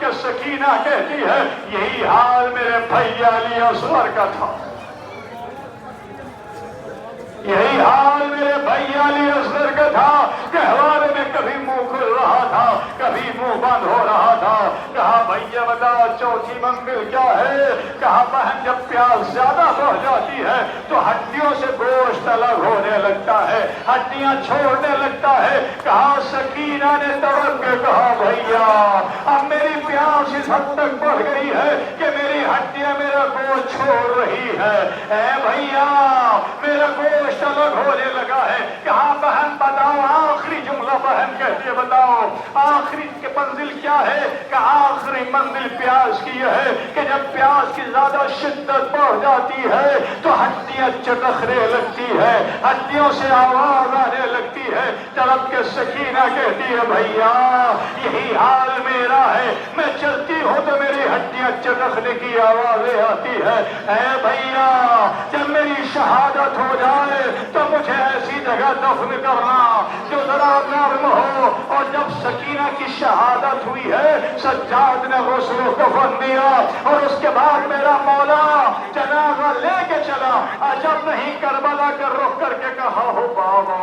कि सकीना कहती है यही हाल मेरे भैया अली असगर का था, यही हाल मेरे भैया अली असगर का था कि हवाले में कभी मुंह खुल रहा था, कभी मुंह बंद हो रहा था। कहा भैया बता चौथी मंजिल क्या है? कहा बहन जब प्यास ज्यादा बढ़ जाती है तो हड्डियों से गोश्त अलग होने लगता है, हड्डियां छोड़ने लगता है। कहा सकीना ने तड़प के कहा भैया अब मेरी प्यास इस हद तक बढ़ गई है कि मेरी हड्डियां मेरा गोश्त छोड़ रही है। ऐ भैया मेरा गोश्त अलग होने लगा है। कहा बहन बताओ आखिरी जुमला, बहन कहती है बताओ आखिरी की मंजिल क्या है? कि आखिरी मंजिल प्यास की यह है कि जब प्यास की ज्यादा शिद्दत बढ़ जाती है तो हड्डियां चटखने लगती है, हड्डियों से आवाज आने लगती है। तड़प के सकीना कहती है भैया यही हाल मेरा है, मैं चलती हूँ तो मेरी हड्डियां चटखने की आवाजें आती है। ऐ भैया जब मेरी शहादत हो जाए तो मुझे ऐसी जगह दफन करना जो जरा नर्म हो। और जब सकीना की शहादत हुई है सज्जाद ने गुस्ल कफन दिया और उसके बाद मेरा मौला जनाजा लेके चला। अजब नहीं करबला का रुख करके कहा हो बाबा,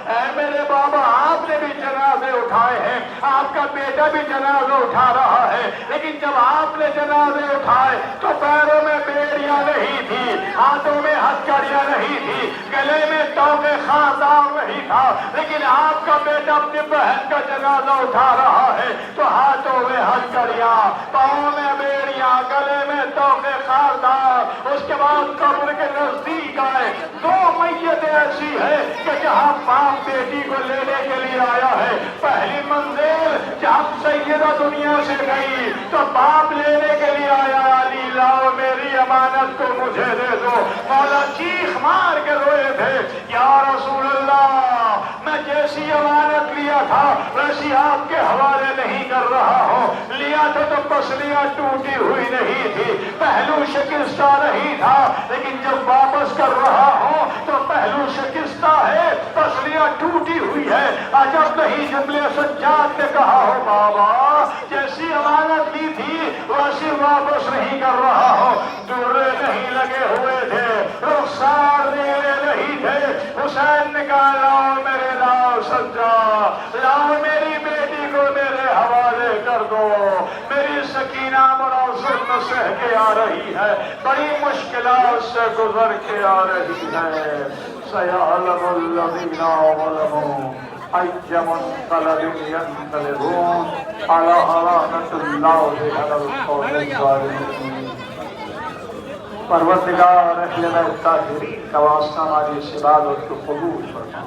ऐ मेरे बाबा आपने भी जनाजे उठाए हैं, आपका बेटा भी जनाजा उठा रहा है, लेकिन जब आपने जनाजे उठाए तो पैरों में बेड़ियां नहीं थी, हाथों में हथकड़ियां नहीं थी, गले में तौबे खासदार नहीं था, लेकिन आपका बेटा अपनी बहन का जनाजा उठा रहा है तो हाथों में हथकड़ियां, पाँव में बेड़ियां, गले में तौबे खासदार। उसके बाद कब्र के नजदीक आए, दो मैयत ऐसी है कि जहां बाप बेटी को लेने के लिए आया है। पहली मंजिल जब सैयदा दुनिया से गई तो बाप लेने के लिए आया, अली लाओ मेरी अमानत को मुझे दे दो। मौला चीख मार के रोए थे या रसूल अल्लाह मैं जैसी अमानत लिया था वैसी आपके हवाले नहीं कर रहा हूँ। लिया था तो पसलियां टूटी हुई नहीं थी, पहलू शिकस्ता नहीं था, लेकिन जब वापस कर रहा हूँ तो पहलू शिकस्ता है, पसलियां टूटी हुई है। अजब नहीं जुमले सज्जाद ने कहा हो बाबा जैसी अमानत ली थी वैसी वापस नहीं कर रहा हूँ। दुर्रे नहीं लगे हुए थे, रुखसार देने नहीं थे। हुसैन ने कहा लाओ मेरे लाओ सज्जा, लाओ मेरी बेटी को मेरे हवाले कर दो। मेरी सकीना बड़ा जुल्म सह के आ रही है, बड़ी मुश्किलात से गुजर के आ रही है। सयालमुल्लज़ीना ज़लमू अय्यमुन्क़लबिन यन्क़लिबून अला अरानतिल्लाहि अलल क़ौमिज़ ज़ालिमीन। परवरदिगार अहले ताहिरीन का वास्ता हमारी इस इबादत को कबूल फरमा,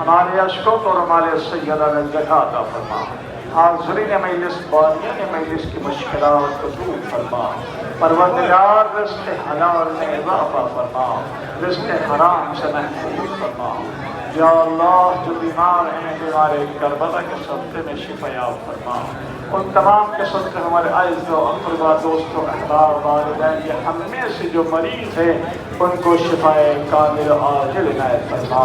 हमारे अशकों को और हमारे सैयदा ने जगह अता फरमा। हाज़रीन मजलिस बानियान मजलिस की मुश्किलात को दूर फरमा। परवरदिगार रिज़्क़ हलाल में इज़ाफ़ा फरमा, रिज़्क़ हराम से महफूज़ फरमा। या अल्लाह जो बीमार हैं बीमार करबला के सदक़े में शिफ़ायाब फरमा। उन तमाम के सदक़े हमारे आइज़ व अक़रबा दोस्तों अहबाब वालिदैन या हम में से जो मरीज़ हैं उनको शिफ़ाए कामिल आजिल इनायत फरमा।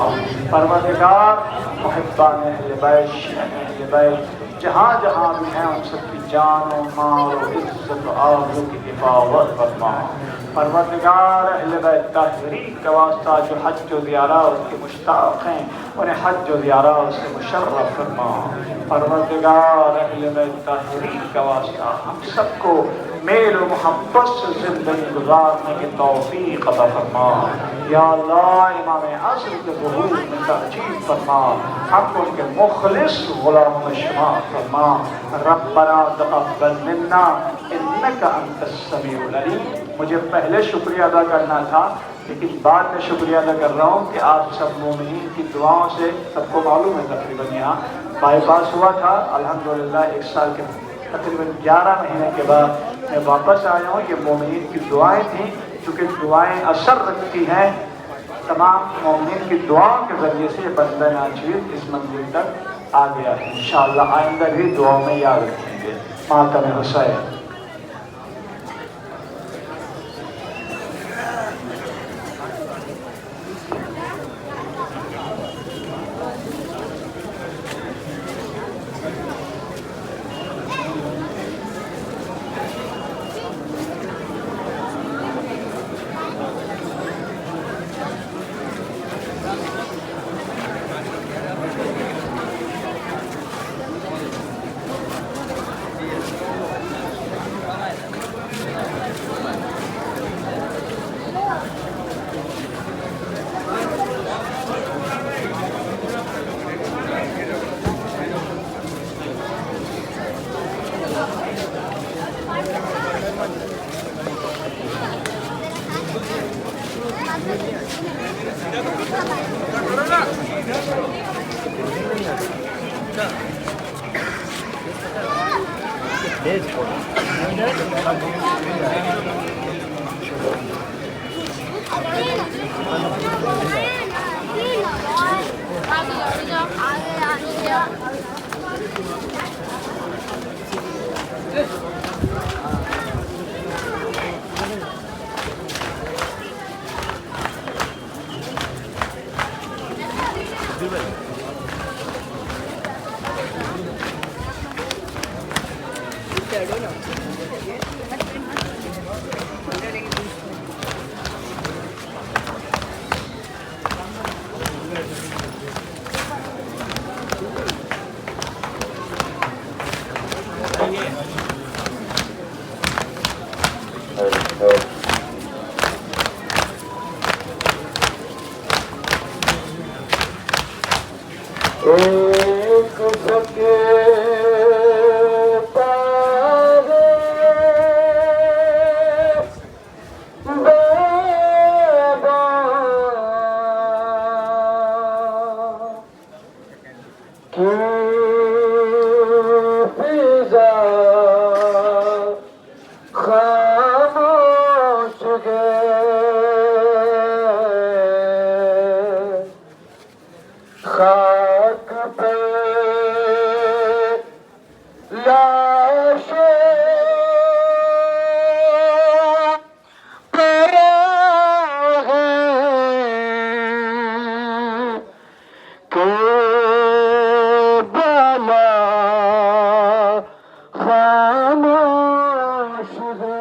परवरदिगार मुहिब्बान अहले बैत शियान अहले बैत जहाँ जहाँ भी हैं उन सबकी जान और माल और इज़्ज़त और आबरू की हिफाज़त फरमा। परवरदिगार अहले बैत ताहिरीन का वास्ता जो हज व ज़ियारत के मुश्ताक़ हैं उन्हें हज व ज़ियारत से मुशर्रफ फरमा। परवरदिगार अहले बैत ताहिरीन का वास्ता हम सबको मेल व मोहब्बत से ज़िंदगी गुजारने की तौफ़ीक़ अता फरमा। या अल्लाह इमाम असर के ज़ुहूर में तहजीब फरमा, हमको उनके मुख़लिस ग़ुलामों में शुमार फरमा। रब्बना तक़ब्बल मिन्ना इन्नका अंतस्समीउल अलीम। मुझे पहले शुक्रिया अदा करना था लेकिन बाद में शुक्रिया अदा कर रहा हूँ कि आप सब मोमिनीन की दुआओं से, सबको मालूम है तकरीबन यहाँ बाईपास हुआ था, अल्हम्दुलिल्लाह 1 साल के तकरीबन 11 महीने के बाद मैं वापस आया हूँ। ये मोमिनीन की दुआएं थी, चूँकि दुआएं असर रखती हैं, तमाम मोमिनीन की दुआओं के ज़रिए से बंदा नाचीज़ इस मंजिल तक आ गया है। इंशाअल्लाह आइंदा भी दुआओं में याद रखेंगे। मातम हुसैन। एक सके तारे बेबा की फिजा खामोश गए खाक पे लाशें पड़ा है केरबला खामोश है।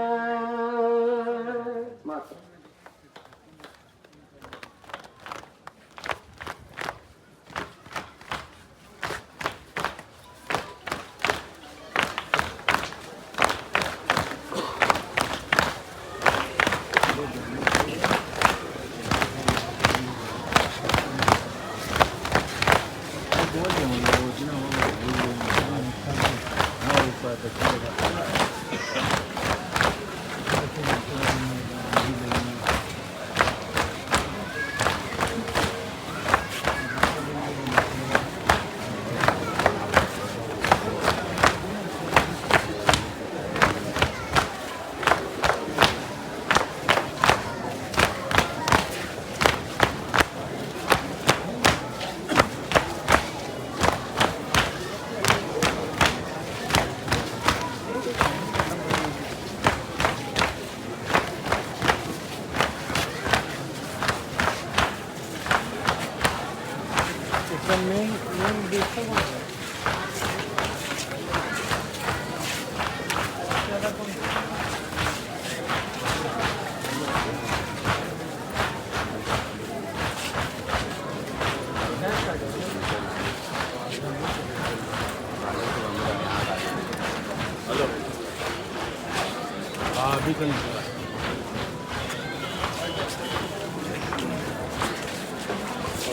अभी तो नहीं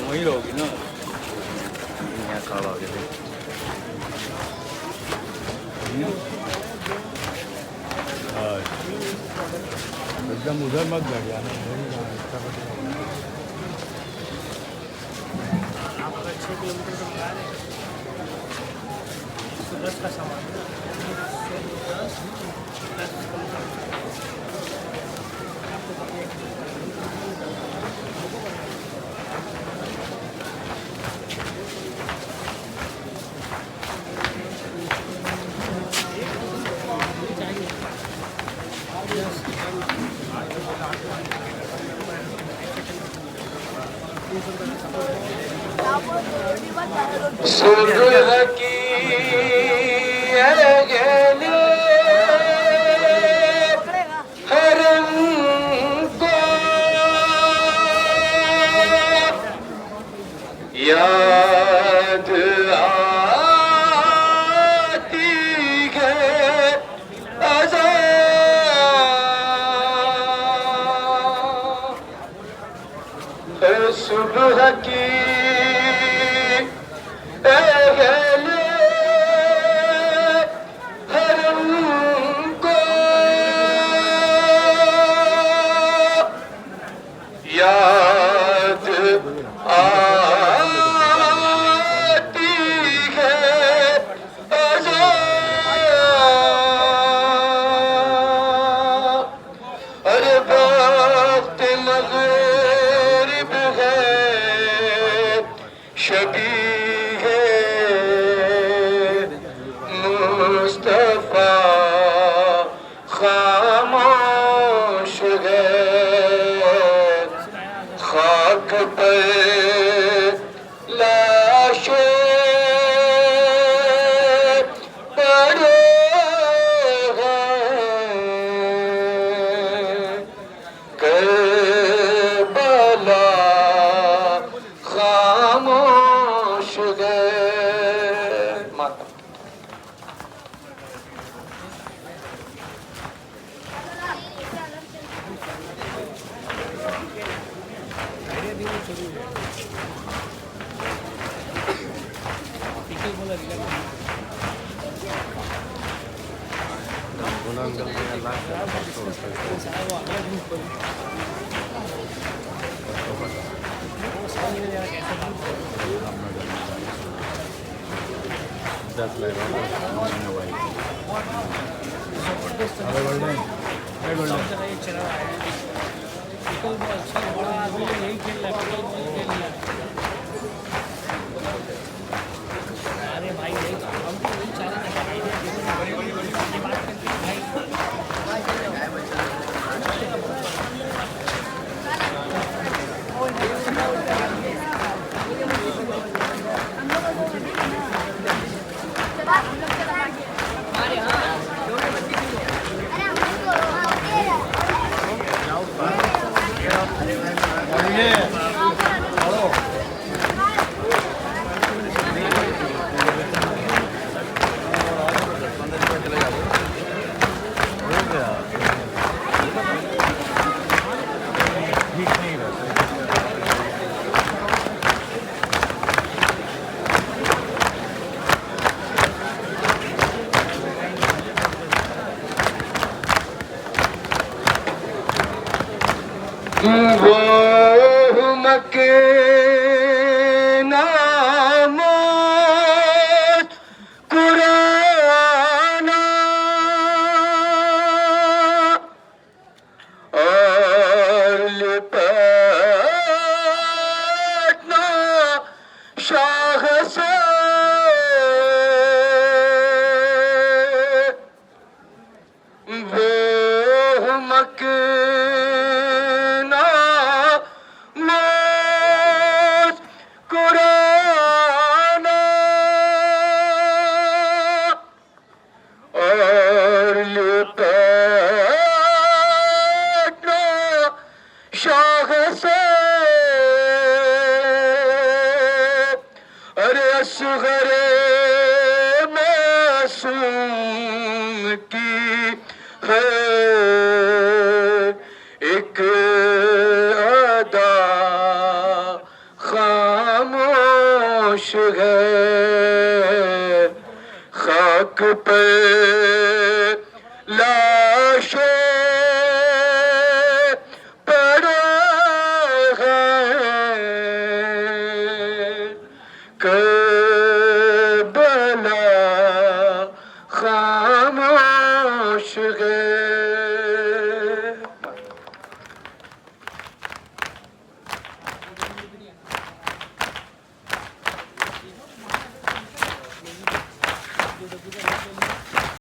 वही रहोगी ना यहाँ खड़ा हो गया एकदम उधर मत बैठ जाना आप अगर 6 किलोमीटर से मंगा रहे हैं तो 10 का सामान 10 सुबह की अगले हरम को याद आती है अज़ा सुबह की या खामोश है खाक पे लाशें पड़े हैं करबला खामोश है माता यही खेल रहा है अरे भाई यही हम तो वही चाह रहे थे ये बात करके भाई वो मके नामोद कुराना और लिपटना शाह से वो मके शाह से अरे असगरे मासूम की है एक अदा खामोश है खाक पे लाशें